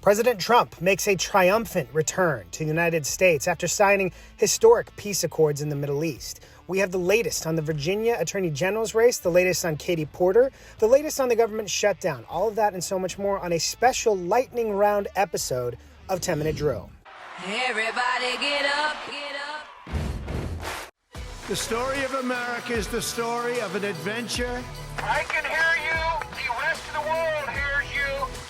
President Trump makes a triumphant return to the United States after signing historic peace accords in the Middle East. We have the latest on the Virginia Attorney General's race, the latest on Katie Porter, the latest on the government shutdown, all of that and so much more on a special lightning round episode of 10-Minute Drill. Everybody get up, get up. The story of America is the story of an adventure. I can hear you. The rest of the world hears you.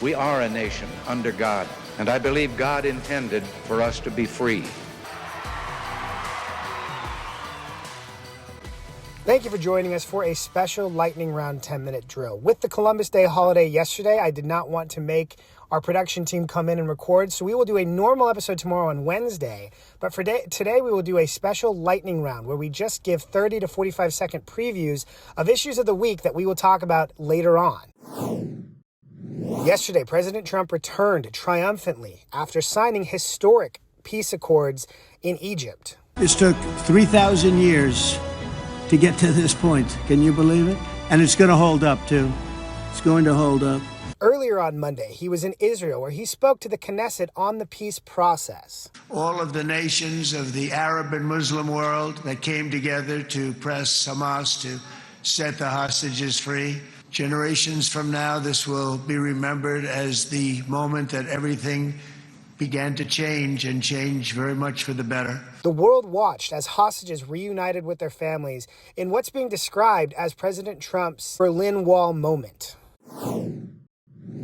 We are a nation under God, and I believe God intended for us to be free. Thank you for joining us for a special lightning round 10-minute drill. With the Columbus Day holiday yesterday, I did not want to make our production team come in and record, so we will do a normal episode tomorrow on Wednesday. But for today, we will do a special lightning round where we just give 30 to 45-second previews of issues of the week that we will talk about later on. Yesterday, President Trump returned triumphantly after signing historic peace accords in Egypt. This took 3,000 years to get to this point. Can you believe it? And it's going to hold up, too. It's going to hold up. Earlier on Monday, he was in Israel, where he spoke to the Knesset on the peace process. All of the nations of the Arab and Muslim world that came together to press Hamas to set the hostages free. Generations from now, this will be remembered as the moment that everything began to change, and change very much for the better. The world watched as hostages reunited with their families in what's being described as President Trump's Berlin Wall moment.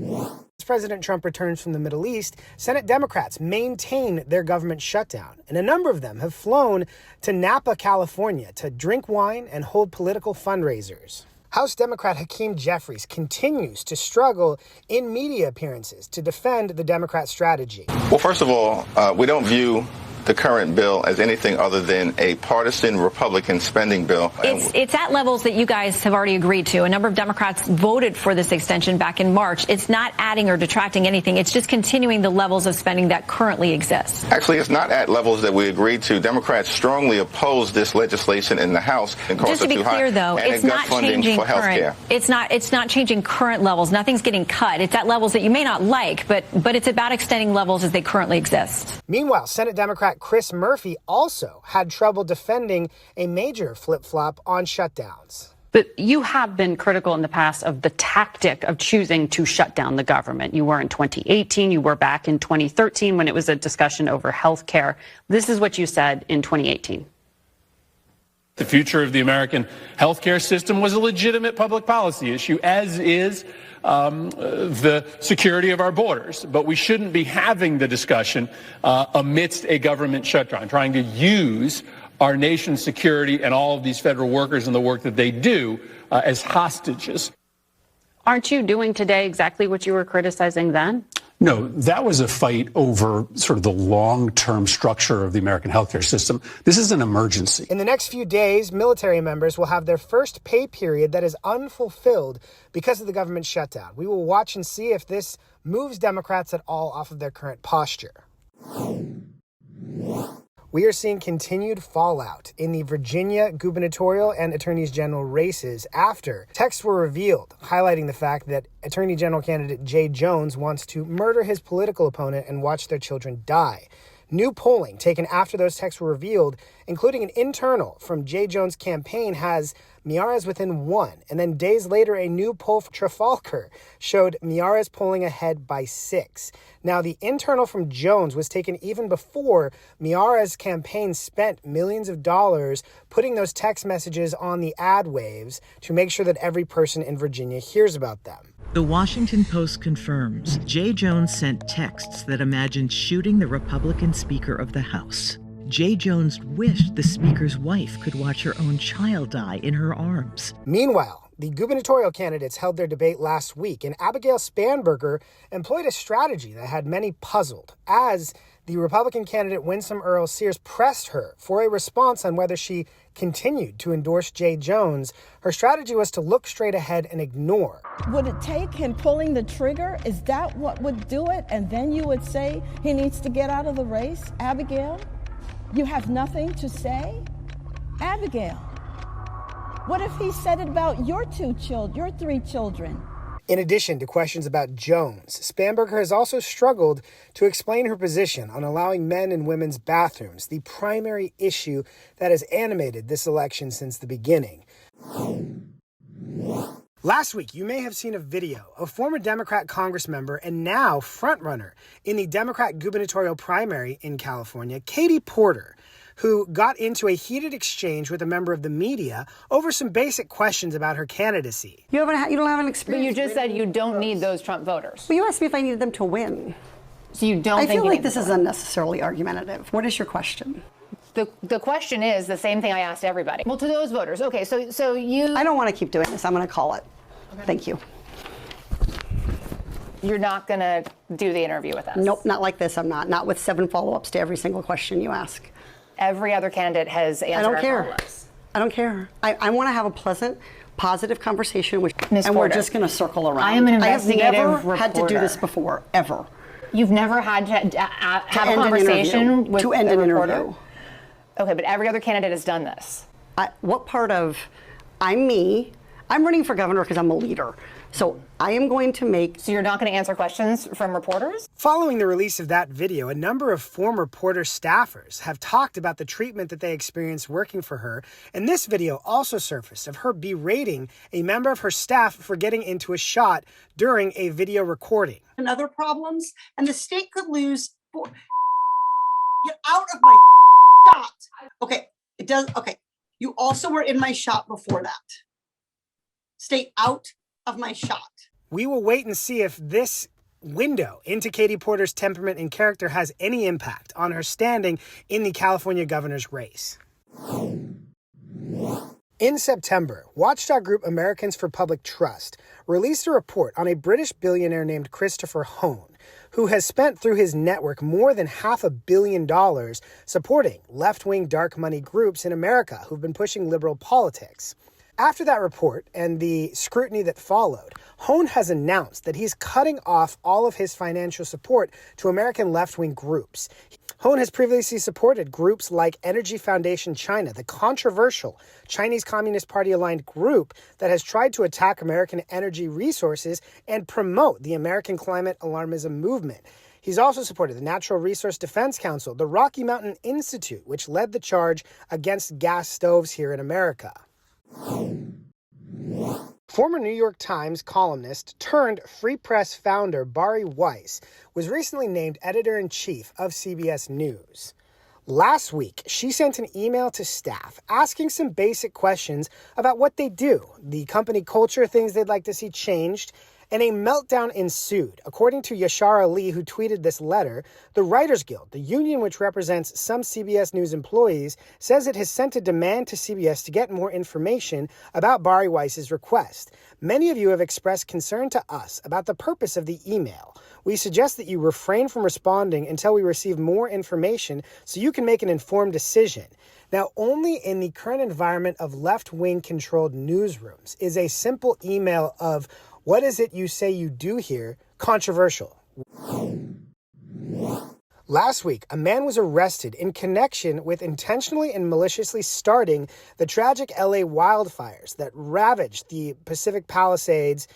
As President Trump returns from the Middle East, Senate Democrats maintain their government shutdown, and a number of them have flown to Napa, California to drink wine and hold political fundraisers. House Democrat Hakeem Jeffries continues to struggle in media appearances to defend the Democrat strategy. Well, first of all, we don't view the current bill as anything other than a partisan Republican spending bill. It's at levels that you guys have already agreed to. A number of Democrats voted for this extension back in March. It's not adding or detracting anything. It's just continuing the levels of spending that currently exist. Actually, it's not at levels that we agreed to. Democrats strongly oppose this legislation in the House. Just to be clear, though, it's not changing current. It's not changing current levels. Nothing's getting cut. It's at levels that you may not like, but it's about extending levels as they currently exist. Meanwhile, Senate Democrat Chris Murphy also had trouble defending a major flip-flop on shutdowns. But you have been critical in the past of the tactic of choosing to shut down the government. You were in 2018. You were back in 2013 when it was a discussion over health care. This is what you said in 2018. The future of the American healthcare system was a legitimate public policy issue, as is the security of our borders. But we shouldn't be having the discussion amidst a government shutdown, trying to use our nation's security and all of these federal workers and the work that they do as hostages. Aren't you doing today exactly what you were criticizing then? No, that was a fight over sort of the long-term structure of the American healthcare system. This is an emergency. In the next few days, military members will have their first pay period that is unfulfilled because of the government shutdown. We will watch and see if this moves Democrats at all off of their current posture. We are seeing continued fallout in the Virginia gubernatorial and attorney general races after texts were revealed highlighting the fact that Attorney General candidate Jay Jones wants to murder his political opponent and watch their children die. New polling taken after those texts were revealed, including an internal from Jay Jones' campaign, has Miyares within 1. And then days later, a new poll for Trafalgar showed Miyares polling ahead by 6. Now, the internal from Jones was taken even before Miyares' campaign spent millions of dollars putting those text messages on the ad waves to make sure that every person in Virginia hears about them. The Washington Post confirms Jay Jones sent texts that imagined shooting the Republican Speaker of the House. Jay Jones wished the Speaker's wife could watch her own child die in her arms. Meanwhile, the gubernatorial candidates held their debate last week, and Abigail Spanberger employed a strategy that had many puzzled, as the Republican candidate Winsome Earl Sears pressed her for a response on whether she continued to endorse Jay Jones. Her strategy was to look straight ahead and ignore. Would it take him pulling the trigger? Is that what would do it? And then you would say he needs to get out of the race? Abigail, you have nothing to say? Abigail, what if he said it about your 3 children? In addition to questions about Jones, Spanberger has also struggled to explain her position on allowing men in women's bathrooms, the primary issue that has animated this election since the beginning. Last week, you may have seen a video of former Democrat Congress member and now frontrunner in the Democrat gubernatorial primary in California, Katie Porter, who got into a heated exchange with a member of the media over some basic questions about her candidacy. You don't have an experience. But you just said you don't need those Trump voters. Well, you asked me if I needed them to win. So you don't think I feel like this is unnecessarily argumentative. What is your question? The question is the same thing I asked everybody. Well, to those voters. Okay, so you... I don't want to keep doing this. I'm going to call it. Okay. Thank you. You're not going to do the interview with us? Nope, not like this. I'm not. Not with 7 follow-ups to every single question you ask. Every other candidate has answered. I don't care. I don't care. I want to have a pleasant, positive conversation with Ms. and Porter, we're just going to circle around. I am an investigative I have never reporter. had to do this before, ever. You've never had to have a conversation with to end a an reporter? interview. Okay, but every other candidate has done this. What part of I'm me? I'm running for governor because I'm a leader. So I am going to make... So you're not going to answer questions from reporters? Following the release of that video, a number of former Porter staffers have talked about the treatment that they experienced working for her, and this video also surfaced of her berating a member of her staff for getting into a shot during a video recording. And other problems, and the state could lose... Get out of my shot! Okay, it does... Okay, you also were in my shot before that. Stay out of my shot. We will wait and see if this window into Katie Porter's temperament and character has any impact on her standing in the California governor's race. In September, watchdog group Americans for Public Trust released a report on a British billionaire named Christopher Hohn, who has spent through his network more than $500 million supporting left-wing dark money groups in America who've been pushing liberal politics. After that report and the scrutiny that followed, Hohn has announced that he's cutting off all of his financial support to American left-wing groups. Hohn has previously supported groups like Energy Foundation China, the controversial Chinese Communist Party-aligned group that has tried to attack American energy resources and promote the American climate alarmism movement. He's also supported the Natural Resource Defense Council, the Rocky Mountain Institute, which led the charge against gas stoves here in America. Former New York Times columnist turned Free Press founder Bari Weiss was recently named editor-in-chief of CBS News. Last week, she sent an email to staff asking some basic questions about what they do, the company culture, things they'd like to see changed, and a meltdown ensued. According to Yashara Lee, who tweeted this letter, the Writers Guild, the union which represents some CBS News employees, says it has sent a demand to CBS to get more information about Bari Weiss's request. Many of you have expressed concern to us about the purpose of the email. We suggest that you refrain from responding until we receive more information so you can make an informed decision. Now, only in the current environment of left-wing controlled newsrooms is a simple email of "What is it you say you do here?" controversial. Last week, a man was arrested in connection with intentionally and maliciously starting the tragic LA wildfires that ravaged the Pacific Palisades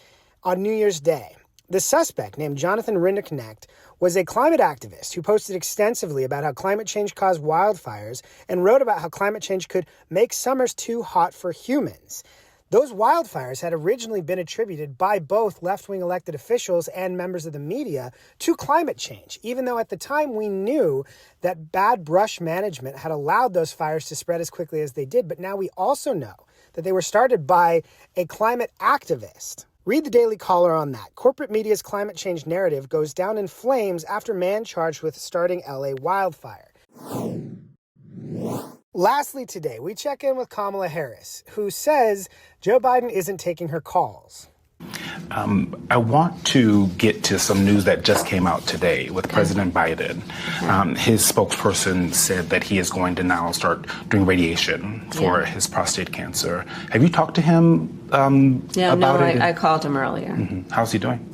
on New Year's Day. The suspect, named Jonathan Rinderknecht, was a climate activist who posted extensively about how climate change caused wildfires and wrote about how climate change could make summers too hot for humans. Those wildfires had originally been attributed by both left-wing elected officials and members of the media to climate change, even though at the time we knew that bad brush management had allowed those fires to spread as quickly as they did. But now we also know that they were started by a climate activist. Read the Daily Caller on that. Corporate media's climate change narrative goes down in flames after man charged with starting LA wildfire. Lastly today, we check in with Kamala Harris, who says Joe Biden isn't taking her calls. I want to get to some news that just came out today with President Biden. His spokesperson said that he is going to now start doing radiation for his prostate cancer. Have you talked to him about it? I called him earlier. Mm-hmm. How's he doing?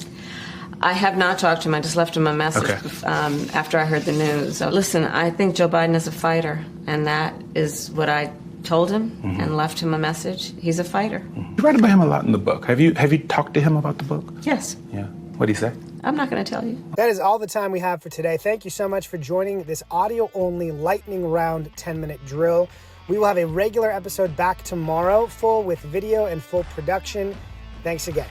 I have not talked to him. I just left him a message after I heard the news. So, listen, I think Joe Biden is a fighter, and that is what I told him and left him a message. He's a fighter. You write about him a lot in the book. Have you talked to him about the book? Yes. Yeah. What'd he say? I'm not going to tell you. That is all the time we have for today. Thank you so much for joining this audio-only lightning round 10-minute drill. We will have a regular episode back tomorrow, full with video and full production. Thanks again.